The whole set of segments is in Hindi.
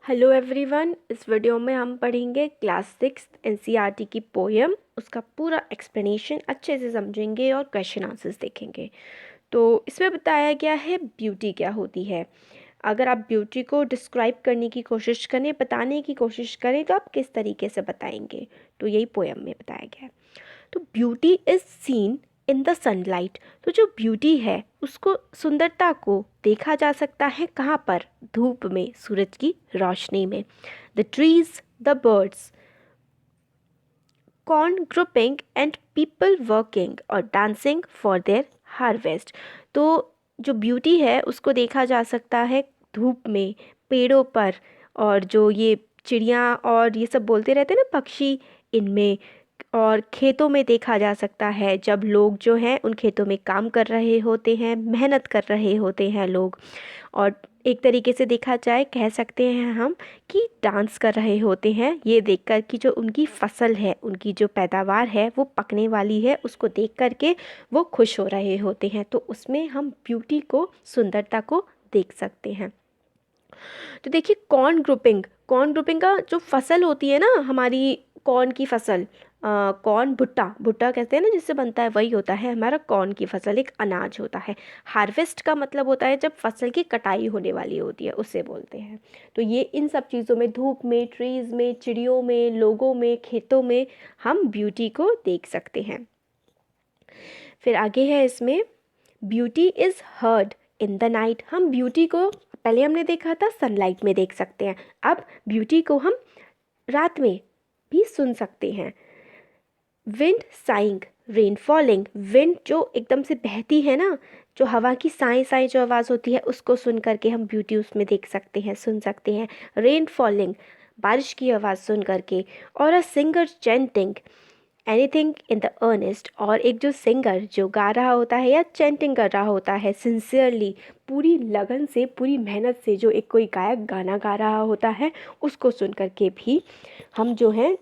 Hello everyone. इस वीडियो में हम पढ़ेंगे क्लास 6 एनसीईआरटी की पोएम, उसका पूरा एक्सप्लेनेशन अच्छे से समझेंगे और क्वेश्चन आंसर्स देखेंगे। तो इसमें बताया गया है ब्यूटी क्या होती है। अगर आप ब्यूटी को डिस्क्राइब करने की कोशिश करें, बताने की कोशिश करें, तो आप किस तरीके से बताएंगे, तो यही पोएम में बताया गया है। तो beauty is seen in the sunlight. तो जो ब्यूटी है उसको, सुंदरता को देखा जा सकता है कहाँ पर? धूप में, सूरज की रोशनी में। The trees, the birds, corn grouping and people working और डांसिंग फॉर देयर हार्वेस्ट। तो जो ब्यूटी है उसको देखा जा सकता है धूप में, पेड़ों पर, और जो ये चिड़िया और ये सब बोलते रहते हैं ना पक्षी, इनमें, और खेतों में देखा जा सकता है जब लोग जो हैं उन खेतों में काम कर रहे होते हैं, मेहनत कर रहे होते हैं लोग। और एक तरीके से देखा जाए, कह सकते हैं हम कि डांस कर रहे होते हैं ये देखकर कि जो उनकी फसल है, उनकी जो पैदावार है वो पकने वाली है, उसको देख कर के वो खुश हो रहे होते हैं। तो उसमें हम ब्यूटी को, सुंदरता को देख सकते हैं। तो देखिए, कॉर्न ग्रुपिंग का जो फसल होती है ना हमारी, कॉर्न की फसल, कॉर्न, भुट्टा भुट्टा कहते हैं ना जिससे बनता है, वही होता है हमारा कॉर्न की फसल, एक अनाज होता है। हार्वेस्ट का मतलब होता है जब फसल की कटाई होने वाली होती है, उसे बोलते हैं। तो ये इन सब चीज़ों में, धूप में, ट्रीज़ में, चिड़ियों में, लोगों में, खेतों में हम ब्यूटी को देख सकते हैं। फिर आगे है इसमें, beauty is heard in the night. हम ब्यूटी को पहले हमने देखा था सनलाइट में देख सकते हैं, अब ब्यूटी को हम रात में भी सुन सकते हैं। Wind saying, rain falling. Wind जो एकदम से बहती है ना, जो हवा की साए साए जो आवाज़ होती है, उसको सुन करके हम ब्यूटी उसमें देख सकते हैं, सुन सकते हैं। रेन फॉलिंग, बारिश की आवाज़ सुन करके। और a singer chanting anything in the earnest. और एक जो सिंगर जो गा रहा होता है या चैंटिंग कर रहा होता है सिंसियरली, पूरी लगन से, पूरी मेहनत से, जो एक कोई गायक गाना गा रहा होता है, उसको सुन करके भी हम जो है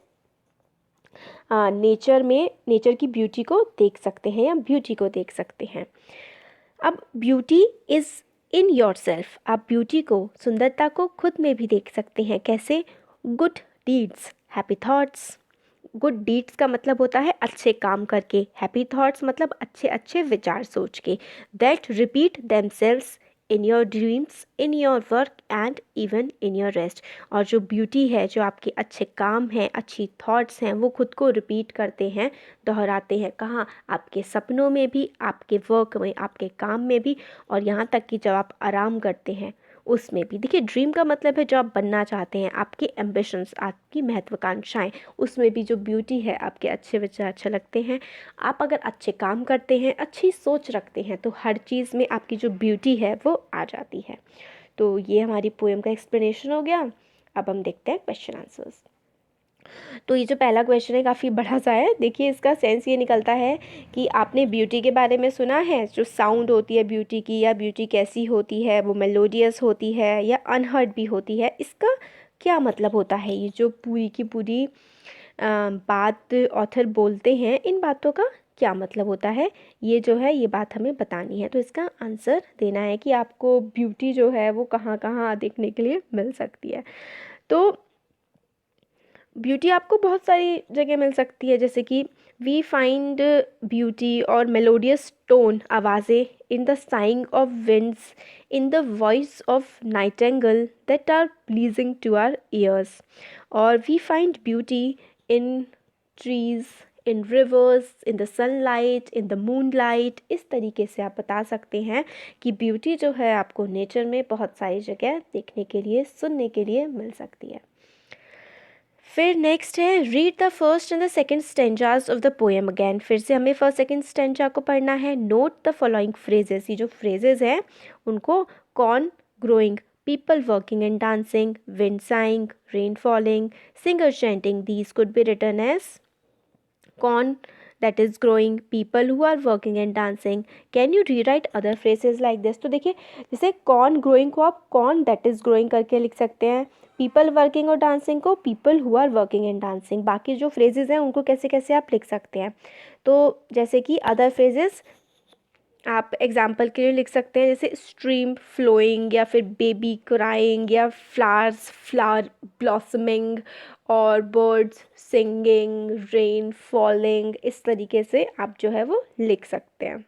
नेचर में, नेचर की ब्यूटी को देख सकते हैं या ब्यूटी को देख सकते हैं। अब beauty is in your self. आप ब्यूटी को, सुंदरता को खुद में भी देख सकते हैं। कैसे? Good deeds, happy thoughts. Good deeds का मतलब होता है अच्छे काम करके, हैप्पी थॉट्स मतलब अच्छे अच्छे विचार सोच के। That repeat themselves in your dreams, in your work and even in your rest. और जो ब्यूटी है, जो आपके अच्छे काम हैं, अच्छी थॉट्स हैं, वो खुद को रिपीट करते हैं, दोहराते हैं। कहाँ? आपके सपनों में भी, आपके वर्क में, आपके काम में भी, और यहाँ तक कि जब आप आराम करते हैं उसमें भी। देखिए, ड्रीम का मतलब है जो आप बनना चाहते हैं, आपके एम्बिशंस, आपकी महत्वाकांक्षाएं, उसमें भी जो ब्यूटी है, आपके अच्छे विचार अच्छे लगते हैं। आप अगर अच्छे काम करते हैं, अच्छी सोच रखते हैं, तो हर चीज़ में आपकी जो ब्यूटी है वो आ जाती है। तो ये हमारी पोएम का एक्सप्लेनेशन हो गया। अब हम देखते हैं क्वेश्चन आंसर्स। तो ये जो पहला क्वेश्चन है काफ़ी बड़ा सा है। देखिए, इसका सेंस ये निकलता है कि आपने ब्यूटी के बारे में सुना है, जो साउंड होती है ब्यूटी की, या ब्यूटी कैसी होती है, वो मेलोडियस होती है या अनहर्ड भी होती है। इसका क्या मतलब होता है? ये जो पूरी की पूरी बात ऑथर बोलते हैं, इन बातों का क्या मतलब होता है, ये जो है ये बात हमें बतानी है। तो इसका आंसर देना है कि आपको ब्यूटी जो है वो कहाँ कहाँ देखने के लिए मिल सकती है। तो ब्यूटी आपको बहुत सारी जगह मिल सकती है, जैसे कि वी फाइंड ब्यूटी और मेलोडियस टोन, आवाज़ें, in the saying of winds, in the voice of nightingale that are pleasing to our ears. और we find beauty in trees, in rivers, in the sunlight, in the moonlight. इस तरीके से आप बता सकते हैं कि ब्यूटी जो है आपको नेचर में बहुत सारी जगह देखने के लिए, सुनने के लिए मिल सकती है। फिर नेक्स्ट है, read the first and the second stanzas of the poem again. फिर से हमें फर्स्ट सेकेंड स्टेंजा को पढ़ना है। Note the following phrases. ये जो फ्रेजेस हैं उनको, corn growing, people working and dancing, wind sighing, rain falling, singers chanting, these could be written as corn that is growing, people who are working and dancing. Can you rewrite other phrases like this? तो देखिए, जैसे corn growing को आप corn that is growing करके लिख सकते हैं, people working और dancing को people who are working and dancing। बाकी जो phrases हैं उनको कैसे कैसे आप लिख सकते हैं, तो जैसे कि other phrases, आप एग्जाम्पल के लिए लिख सकते हैं जैसे स्ट्रीम फ्लोइंग, या फिर बेबी क्राइंग, या फ्लावर ब्लॉसमिंग, और बर्ड्स सिंगिंग, रेन फॉलिंग। इस तरीके से आप जो है वो लिख सकते हैं।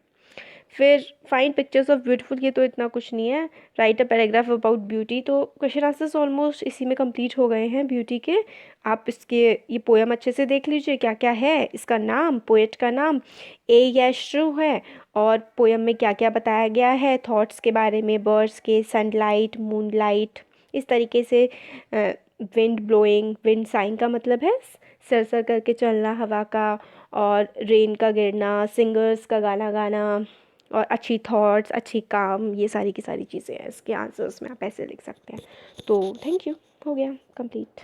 फिर फाइंड पिक्चर्स ऑफ ब्यूटीफुल, ये तो इतना कुछ नहीं है। Right a paragraph about beauty, तो क्वेश्चन आंसर्स ऑलमोस्ट इसी में कंप्लीट हो गए हैं ब्यूटी के। आप इसके ये पोएम अच्छे से देख लीजिए क्या क्या है, इसका नाम, पोएट का नाम ए यश ट्रू है, और पोएम में क्या क्या बताया गया है थॉट्स के बारे में, बर्ड्स के, सनलाइट, मूनलाइट, इस तरीके से। विंड ब्लोइंग, विंड साइन का मतलब है सरसर करके चलना हवा का, और रेन का गिरना, सिंगर्स का गाना गाना, और अच्छी थॉट्स, अच्छी काम, ये सारी की सारी चीज़ें हैं। इसके आंसर्स में आप ऐसे लिख सकते हैं। तो थैंक यू, हो गया कंप्लीट।